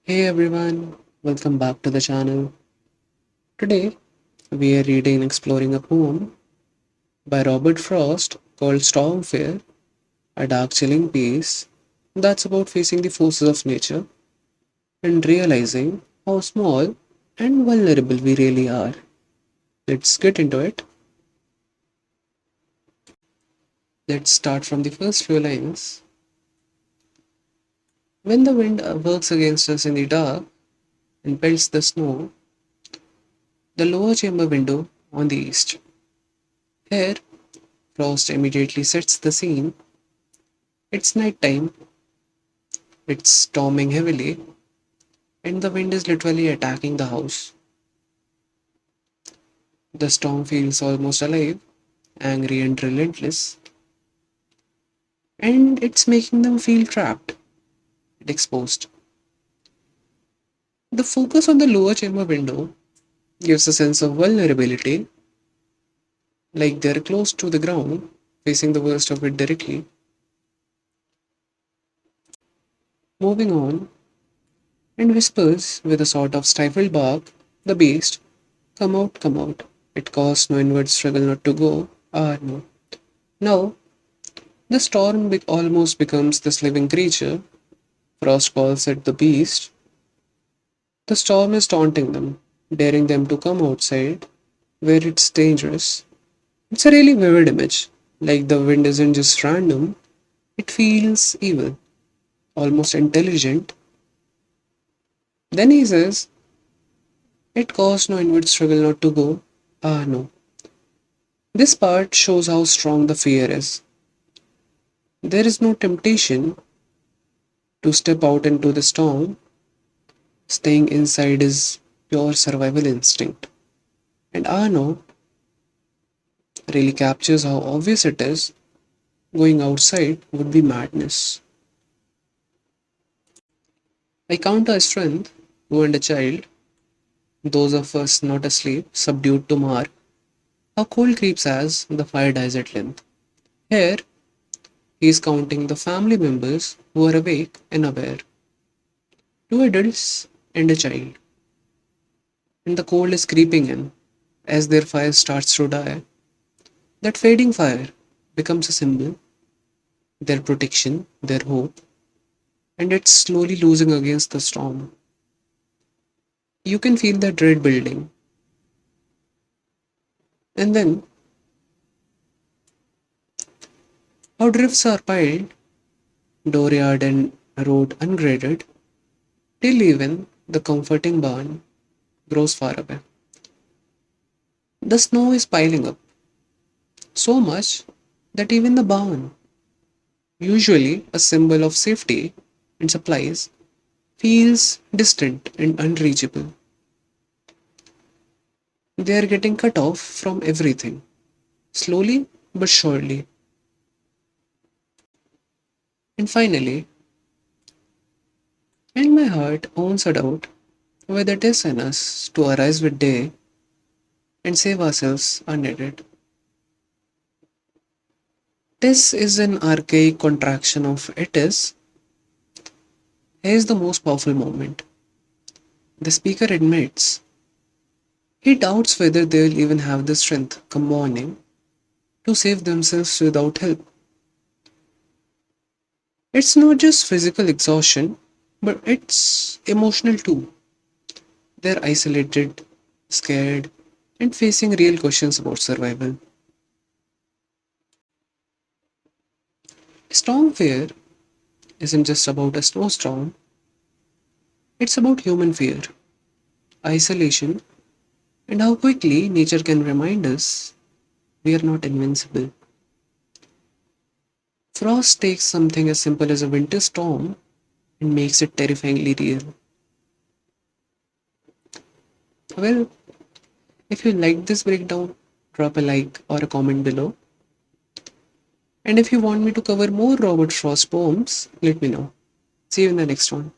Hey everyone, welcome back to the channel. Today we are reading and exploring a poem by Robert Frost called Stormfare, a dark chilling piece that's about facing the forces of nature and realizing how small and vulnerable we really are. Let's get into it. Let's start from the first few lines. When the wind works against us in the dark and pelts the snow, the lower chamber window on the east. Here, Frost immediately sets the scene. It's night time, it's storming heavily, and the wind is literally attacking the house. The storm feels almost alive, angry, and relentless, and it's making them feel trapped and exposed. The focus on the lower chamber window gives a sense of vulnerability, like they're close to the ground, facing the worst of it directly. Moving on, and whispers with a sort of stifled bark, the beast, come out, come out. It caused no inward struggle not to go. Ah, no. Now, the storm almost becomes this living creature. Frost calls it the beast. The storm is taunting them, daring them to come outside where it's dangerous. It's a really vivid image. Like the wind isn't just random, it feels evil, almost intelligent. Then he says, it caused no inward struggle not to go. Ah, no. This part shows how strong the fear is. There is no temptation to step out into the storm. Staying inside is pure survival instinct. And Arno really captures how obvious it is going outside would be madness. I count our strength, who and a child, those of us not asleep, subdued to mark how cold creeps as the fire dies at length. Here, he is counting the family members who are awake and aware, two adults and a child, and the cold is creeping in as their fire starts to die. That fading fire becomes a symbol, their protection, their hope, and it's slowly losing against the storm. You can feel the dread building. And then, how drifts are piled, dooryard and road ungraded, till even the comforting barn grows far away. The snow is piling up, so much that even the barn, usually a symbol of safety and supplies, feels distant and unreachable. They are getting cut off from everything, slowly but surely. And finally, and my heart owns a doubt whether it is in us to arise with day and save ourselves unaided. This is an archaic contraction of it is. Here is the most powerful moment. The speaker admits he doubts whether they'll even have the strength come morning to save themselves without help. It's not just physical exhaustion, but it's emotional too. They're isolated, scared, and facing real questions about survival. Storm fear isn't just about a snowstorm, it's about human fear, isolation, and how quickly nature can remind us we are not invincible. Frost takes something as simple as a winter storm and makes it terrifyingly real. Well, if you liked this breakdown, drop a like or a comment below. And if you want me to cover more Robert Frost poems, let me know. See you in the next one.